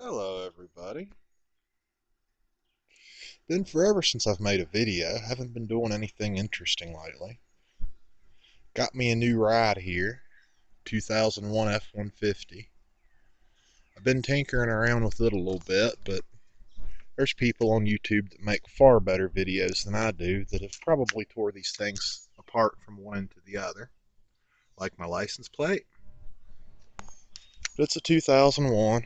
Hello everybody. Been forever since I've made a video. Haven't been doing anything interesting lately. Got me a new ride here, 2001 F-150. I've been tinkering around with it a little bit, but there's people on YouTube that make far better videos than I do that have probably tore these things apart from one end to the other, like my license plate. But it's a 2001.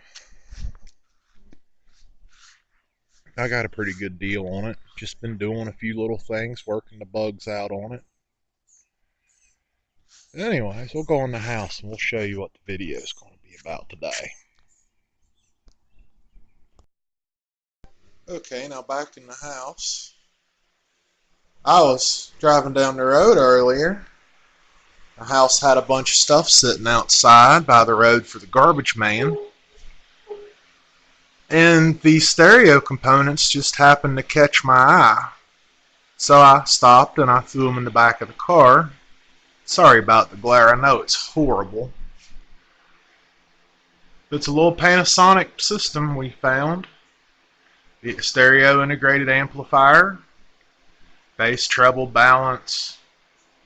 I got a pretty good deal on it. Just been doing a few little things, working the bugs out on it. Anyways, we'll go in the house and we'll show you what the video is going to be about today. Okay, now back in the house. I was driving down the road earlier. The house had a bunch of stuff sitting outside by the road for the garbage man. And these stereo components just happened to catch my eye. So I stopped and I threw them in the back of the car. Sorry about the glare, I know it's horrible. It's a little Panasonic system we found. The stereo integrated amplifier, bass, treble, balance,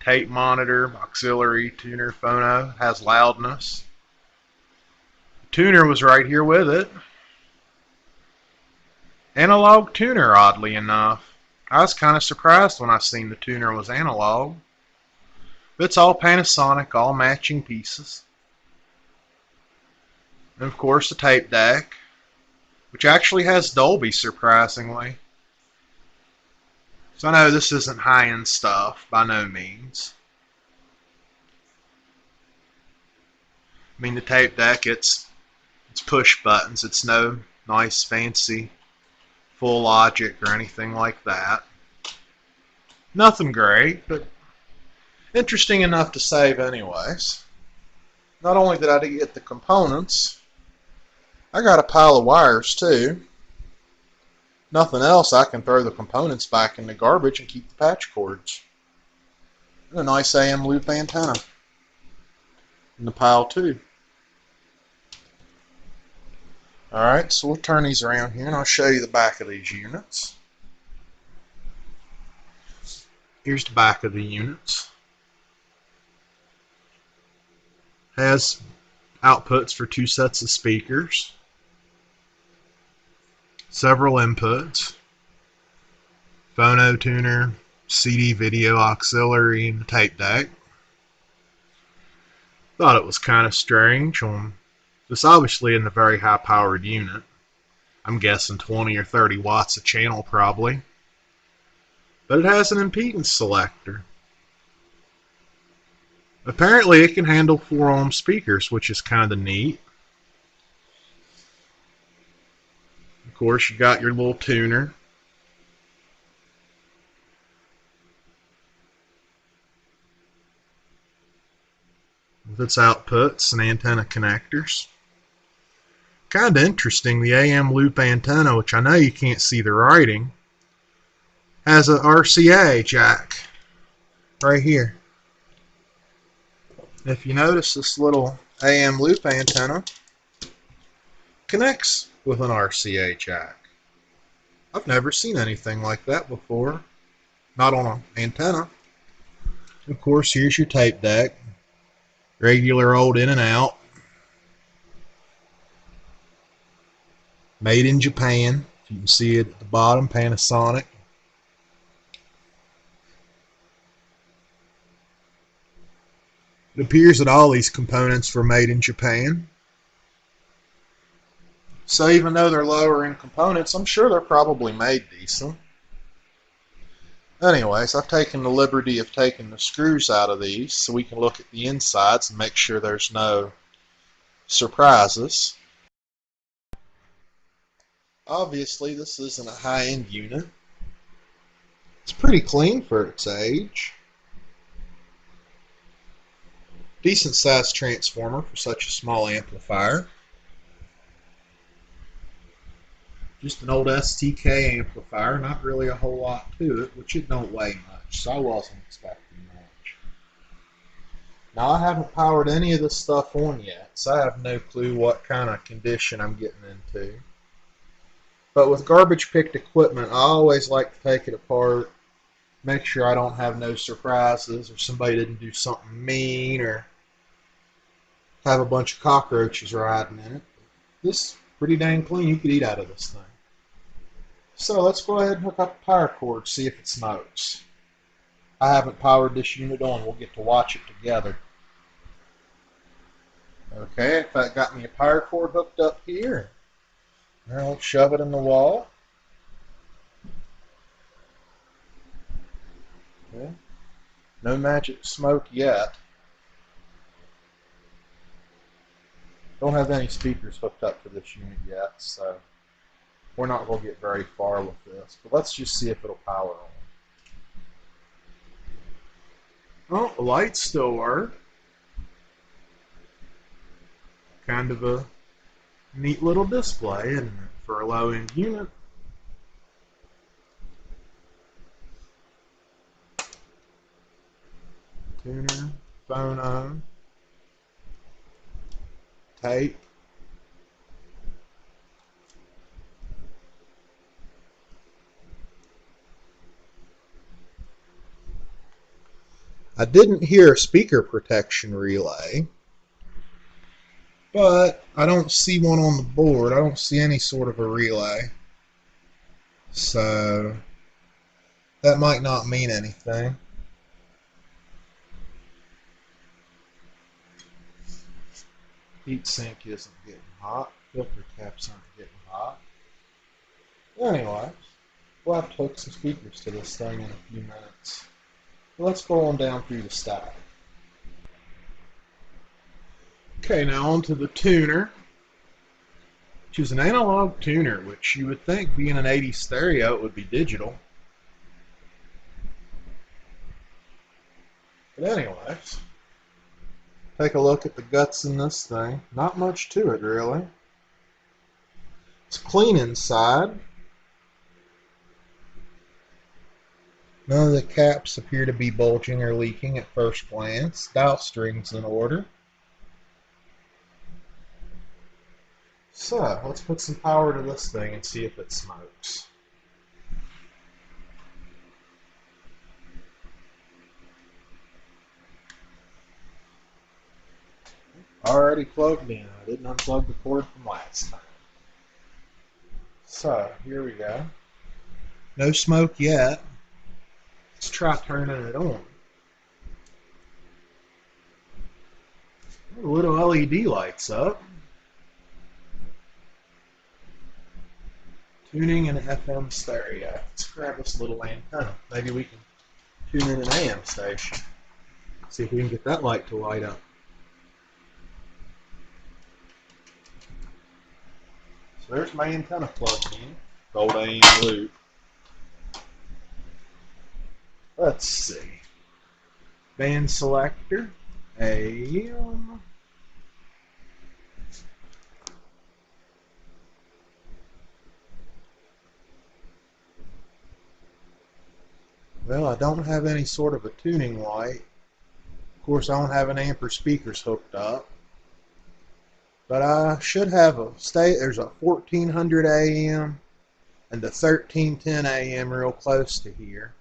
tape monitor, auxiliary, tuner, phono, has loudness. The tuner was right here with it. Analog tuner, oddly enough. I was kind of surprised when I seen the tuner was analog. It's all Panasonic, all matching pieces. And of course the tape deck, which actually has Dolby, surprisingly. So I know this isn't high-end stuff, by no means. I mean, the tape deck, it's push buttons. It's no nice, fancy, full logic or anything like that. Nothing great, but interesting enough to save anyways. Not only did I get the components, I got a pile of wires too. Nothing else, I can throw the components back in the garbage and keep the patch cords. And a nice AM loop antenna in the pile too. Alright, so we'll turn these around here and I'll show you the back of these units. Here's the back of the units. Has outputs for 2 sets of speakers, several inputs, phono tuner, CD video auxiliary, and the tape deck. Thought it was kind of strange. This obviously isn't a very high powered unit. I'm guessing 20 or 30 watts a channel probably. But it has an impedance selector. Apparently it can handle 4 ohm speakers, which is kind of neat. Of course, you got your little tuner. With its outputs and antenna connectors. Kind of interesting, the AM loop antenna, which I know you can't see the writing, has a RCA jack right here. If you notice, this little AM loop antenna connects with an RCA jack. I've never seen anything like that before. Not on an antenna. Of course, here's your tape deck. Regular old in and out. Made in Japan. You can see it at the bottom, Panasonic. It appears that all these components were made in Japan. So even though they're lower end components, I'm sure they're probably made decent. Anyways, I've taken the liberty of taking the screws out of these so we can look at the insides and make sure there's no surprises. Obviously, this isn't a high-end unit. It's pretty clean for its age. Decent sized transformer for such a small amplifier. Just an old STK amplifier, not really a whole lot to it, which it don't weigh much, so I wasn't expecting much. Now I haven't powered any of this stuff on yet, so I have no clue what kind of condition I'm getting into. But with garbage picked equipment, I always like to take it apart, make sure I don't have no surprises or somebody didn't do something mean or have a bunch of cockroaches riding in it. This is pretty dang clean. You could eat out of this thing. So let's go ahead and hook up the power cord, see if it smokes. I haven't powered this unit on. We'll get to watch it together. Okay, if I got me a power cord hooked up here, I'll shove it in the wall. Okay. No magic smoke yet. Don't have any speakers hooked up to this unit yet, so we're not going to get very far with this. But let's just see if it'll power on. Oh, the lights still work. Kind of a neat little display, isn't it, for a low-end unit? Tuner, phono, tape. I didn't hear a speaker protection relay, but I don't see one on the board. I don't see any sort of a relay. So that might not mean anything. Heat sink isn't getting hot. Filter caps aren't getting hot. Anyway, we'll have to hook some speakers to this thing in a few minutes. Let's go on down through the stack. Okay, now onto the tuner, which is an analog tuner, which you would think being an 80s stereo it would be digital. But anyways, take a look at the guts in this thing. Not much to it, really. It's clean inside. None of the caps appear to be bulging or leaking at first glance. Dial strings in order. So, let's put some power to this thing and see if it smokes. Already plugged in. I didn't unplug the cord from last time. So, here we go. No smoke yet. Let's try turning it on. The little LED lights up. Tuning in an FM stereo. Let's grab this little antenna. Maybe we can tune in an AM station. See if we can get that light to light up. So there's my antenna plugged in. Gold AM loop. Let's see. Band selector. AM. Well, I don't have any sort of a tuning light. Of course, I don't have an amp or speakers hooked up. But I should have there's a 1400 AM and a 1310 AM real close to here.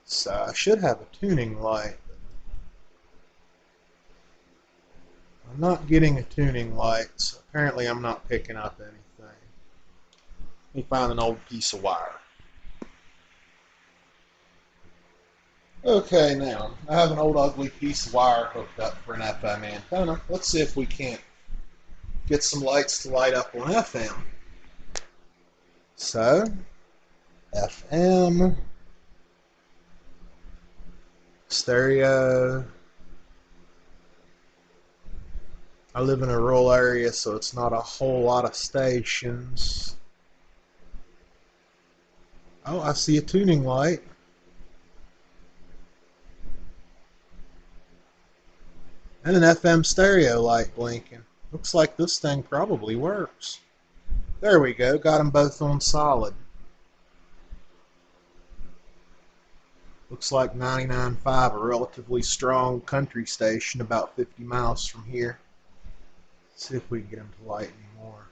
So I should have a tuning light. I'm not getting a tuning light, so apparently I'm not picking up anything. Let me find an old piece of wire. Okay, now, I have an old ugly piece of wire hooked up for an FM antenna. Let's see if we can't get some lights to light up on FM. So, FM, stereo. I live in a rural area, so it's not a whole lot of stations. Oh, I see a tuning light. And an FM stereo light blinking. Looks like this thing probably works. There we go, got them both on solid. Looks like 99.5, a relatively strong country station about 50 miles from here. Let's see if we can get them to light anymore.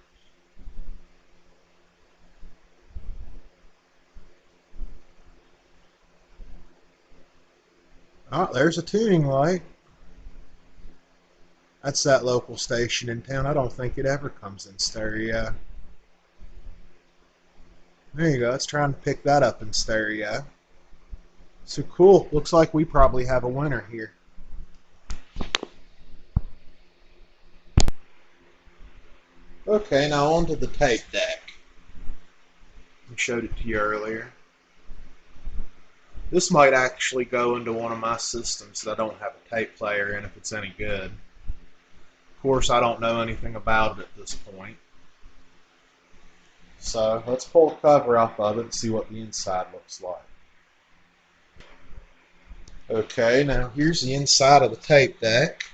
Oh, there's a tuning light. That's that local station in town. I don't think it ever comes in stereo. There you go. It's trying to pick that up in stereo. So cool. Looks like we probably have a winner here. Okay, now on to the tape deck. I showed it to you earlier. This might actually go into one of my systems that I don't have a tape player in if it's any good. Of course, I don't know anything about it at this point. So let's pull the cover off of it and see what the inside looks like. Okay, now here's the inside of the tape deck.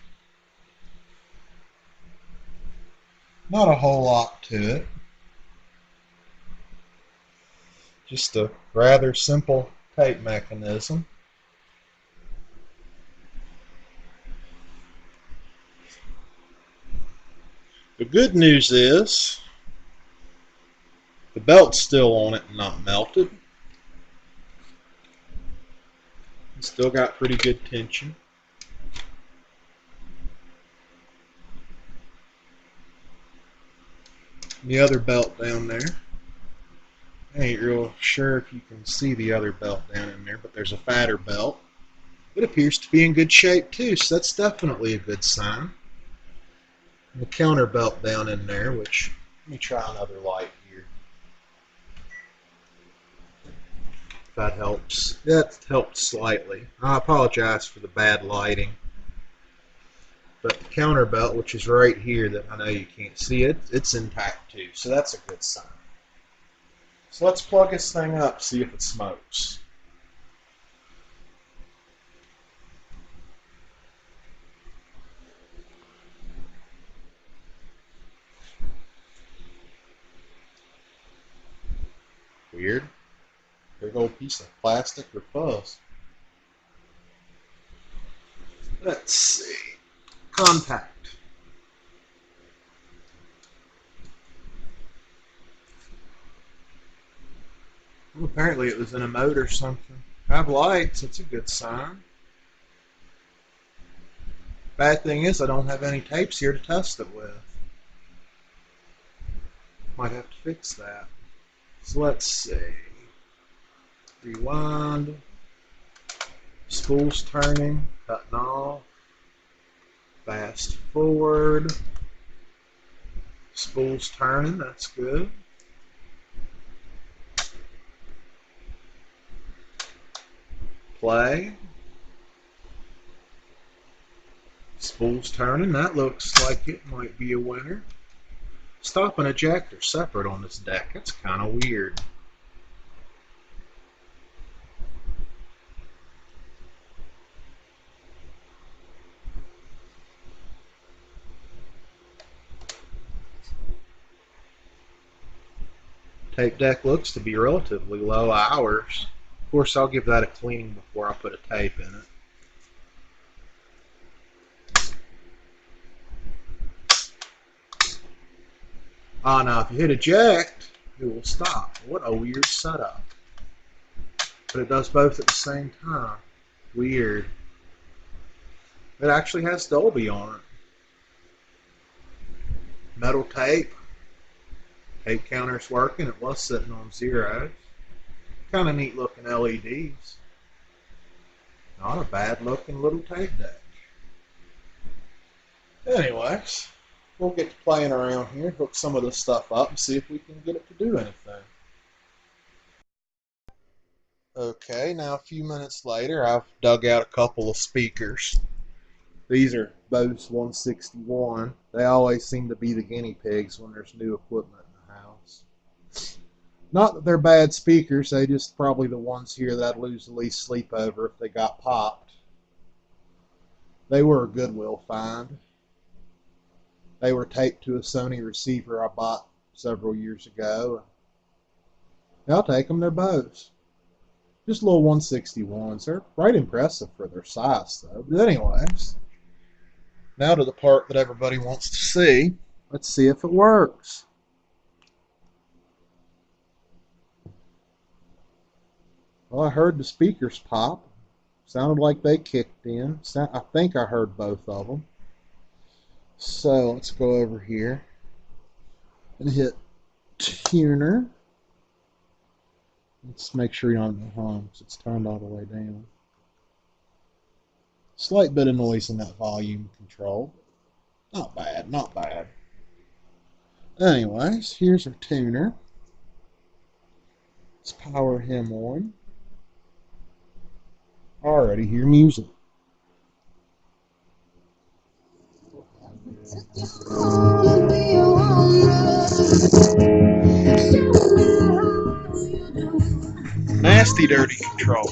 Not a whole lot to it. Just a rather simple tape mechanism. The good news is the belt's still on it and not melted. It's still got pretty good tension. The other belt down there. I ain't real sure if you can see the other belt down in there, but there's a fatter belt. It appears to be in good shape too, so that's definitely a good sign. And the counter belt down in there, which, let me try another light here. If that helps. That helped slightly. I apologize for the bad lighting. But the counter belt, which is right here that I know you can't see it, it's intact too, so that's a good sign. So let's plug this thing up, see if it smokes. Weird. Big old piece of plastic or fuzz. Let's see. Contact. Well, apparently it was in a mode or something. Have lights, that's a good sign. Bad thing is I don't have any tapes here to test it with. Might have to fix that. So let's see. Rewind. Spool's turning, cutting off. Fast forward. Spool's turning, that's good. Play. Spool's turning, that looks like it might be a winner. Stop and eject are separate on this deck, that's kind of weird. Tape deck looks to be relatively low hours. Of course, I'll give that a cleaning before I put a tape in it. Now if you hit eject, it will stop. What a weird setup. But it does both at the same time. Weird. It actually has Dolby on it. Metal tape. Tape counter's working. It was sitting on zeros. Kind of neat looking LEDs. Not a bad looking little tape deck. Anyways, we'll get to playing around here, hook some of this stuff up and see if we can get it to do anything. Okay, now a few minutes later, I've dug out a couple of speakers. These are Bose 161. They always seem to be the guinea pigs when there's new equipment in the house. Not that they're bad speakers, they just probably the ones here that I'd lose the least sleep over if they got popped. They were a Goodwill find. They were taped to a Sony receiver I bought several years ago. I'll take them, they're Bose. Just little 161s. They're right impressive for their size, though. But anyways, now to the part that everybody wants to see. Let's see if it works. Well, I heard the speakers pop. Sounded like they kicked in. I think I heard both of them. So let's go over here and hit tuner. Let's make sure you're not in the hum because it's turned all the way down. Slight bit of noise in that volume control. Not bad, not bad. Anyways, here's our tuner. Let's power him on. I already hear music. Nasty dirty control.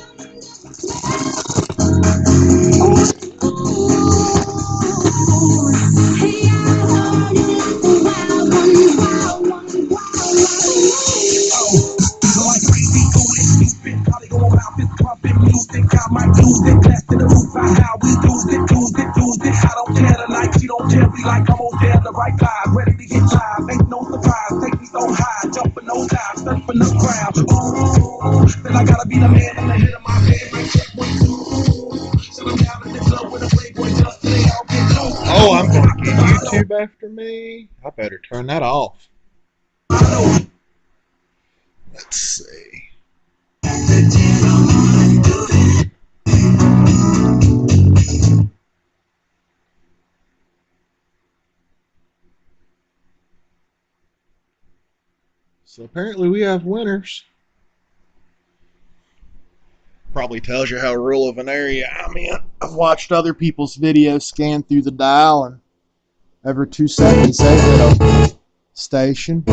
Oh, I'm going to get YouTube after me. I better turn that off. Let's see. So apparently we have winners. Probably tells you how rural of an area I'm in. I've watched other people's videos scan through the dial, and every 2 seconds they hit a station.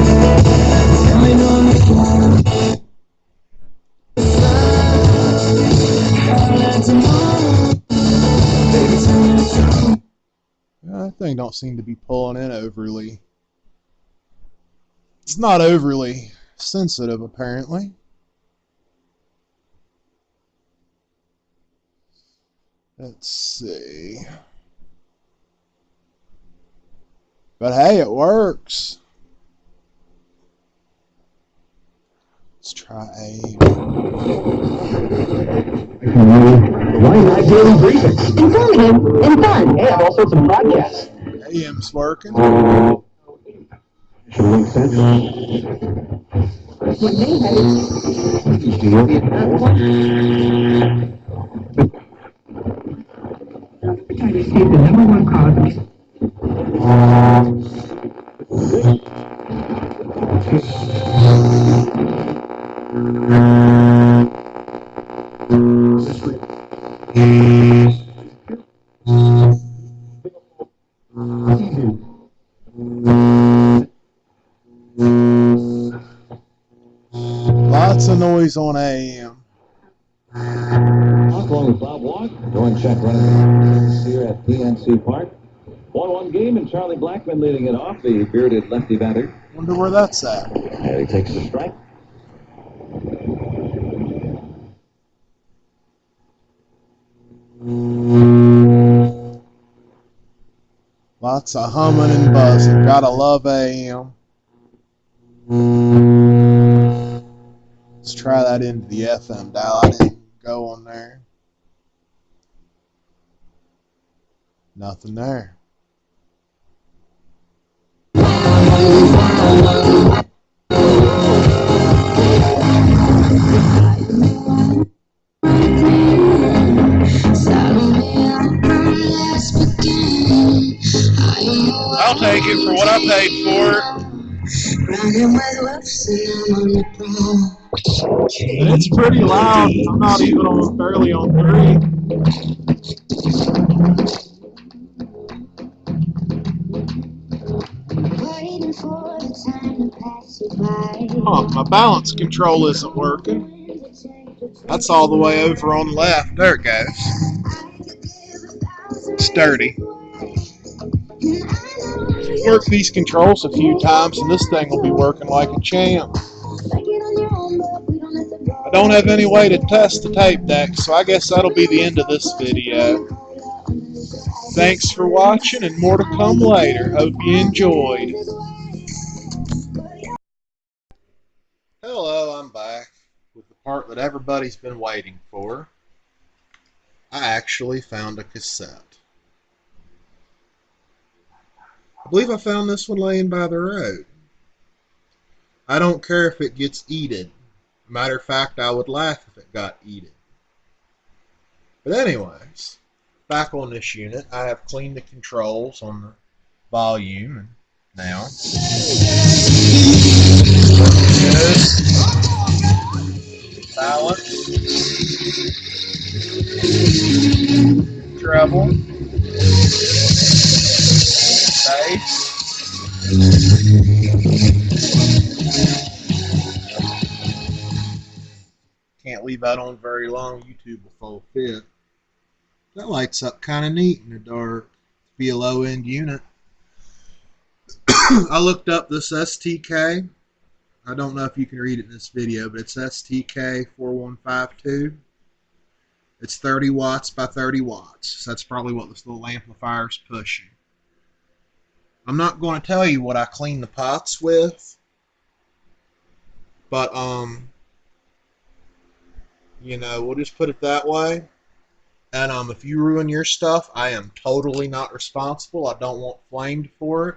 That thing don't seem to be pulling in overly. It's not overly sensitive, apparently. Let's see. But hey, it works. Let's try A. Why not daily briefings? Informative and fun. And all sorts of podcasts. AM's working. Should make sense. What name had trying to escape the #1 cause Lots of noise on AM. Along with Bob Walk, going check running here at PNC Park. 1-1 game, and Charlie Blackman leading it off, the bearded lefty batter. Wonder where that's at. And he takes the strike. Lots of humming and buzzing. Gotta love AM. Let's try that into the FM dial. I didn't go on there. Nothing there. I'll take it for what I paid for it. It's pretty loud. I'm not even on barely on 3. My balance control isn't working. That's all the way over on the left. There it goes. It's dirty. Work these controls a few times and this thing will be working like a champ. I don't have any way to test the tape deck, so I guess that'll be the end of this video. Thanks for watching, and more to come later. Hope you enjoyed. Hello, I'm back with the part that everybody's been waiting for. I actually found a cassette. I believe I found this one laying by the road. I don't care if it gets eaten. Matter of fact, I would laugh if it got eaten. But anyways, back on this unit, I have cleaned the controls on the volume, and now balance, treble, bass, can't leave that on very long, YouTube will fall fit. That lights up kind of neat in the dark. To be a low-end unit. I looked up this STK. I don't know if you can read it in this video, but it's STK4152. It's 30 watts by 30 watts. So that's probably what this little amplifier is pushing. I'm not going to tell you what I clean the pots with, but you know, we'll just put it that way. And if you ruin your stuff, I am totally not responsible. I don't want flamed for it.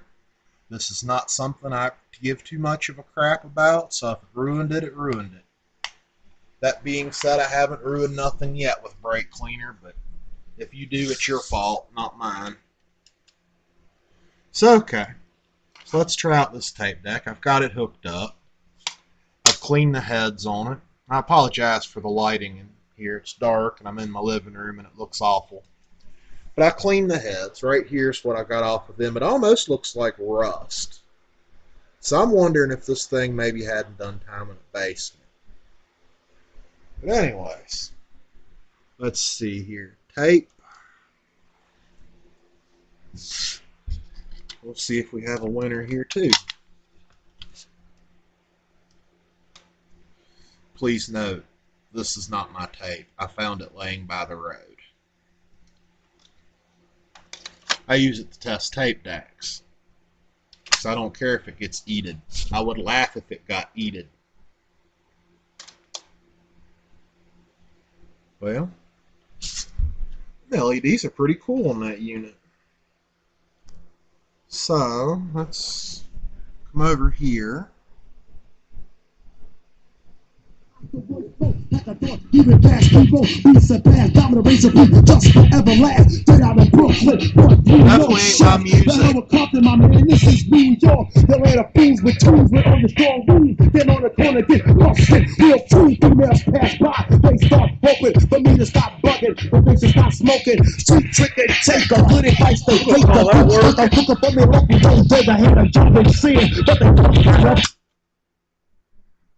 This is not something I give too much of a crap about, so if it ruined it, it ruined it. That being said, I haven't ruined nothing yet with brake cleaner, but if you do, it's your fault, not mine. So, okay. So let's try out this tape deck. I've got it hooked up. I've cleaned the heads on it. I apologize for the lighting in here. It's dark, and I'm in my living room, and it looks awful. But I cleaned the heads. Right here's what I got off of them. It almost looks like rust. So I'm wondering if this thing maybe hadn't done time in the basement. But anyways, let's see here. Tape. We'll see if we have a winner here too. Please note, this is not my tape. I found it laying by the road. I use it to test tape decks. So I don't care if it gets eaten. I would laugh if it got eaten. Well, the LEDs are pretty cool on that unit. So, let's come over here. Even fast people, beats a bad dominant razor people just forever last. Straight out of Brooklyn, definitely ain't my music. Compton, my man, this is New York. The land of fools with tools with on the strong moves. Then on the corner get busted. Real true females pass by. They start hoping for me to stop bugging, but they should stop smoking. Street trick and take a good advice to take the work. I took up on me like you don't I had a job in sin, but they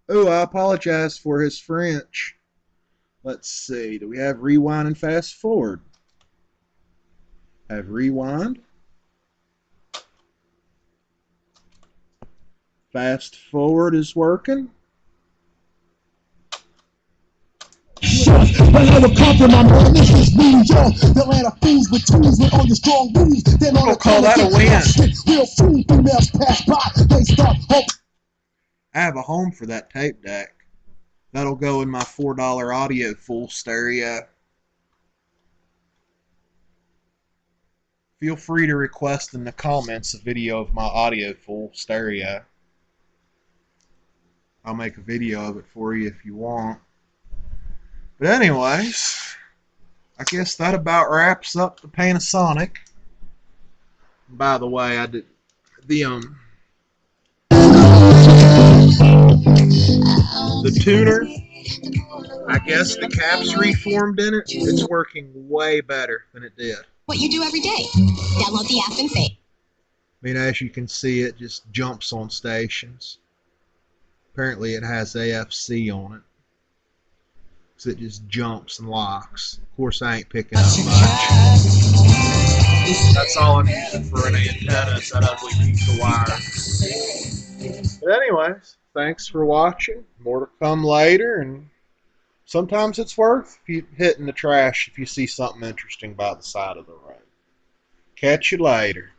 Oh, I apologize for his French. Let's see. Do we have rewind and fast forward? Have rewind. Fast forward is working. But I will come from my man, this is New York. The land of fools with tools with all your strong moves. Then on the call that a win. Real fool females pass by. They start hoping. I have a home for that tape deck. That'll go in my $4 audio full stereo. Feel free to request in the comments a video of my audio full stereo. I'll make a video of it for you if you want. But anyways, I guess that about wraps up the Panasonic. By the way, I did the tuner, I guess the cap's reformed in it. It's working way better than it did. What you do every day. Download the app and save. I mean, as you can see, it just jumps on stations. Apparently it has AFC on it. So it just jumps and locks. Of course, I ain't picking up much. That's all I'm using for an antenna, is that ugly piece of wire. But anyways, thanks for watching. More to come later, and Sometimes it's worth hitting the trash if you see something interesting by the side of the road. Catch you later.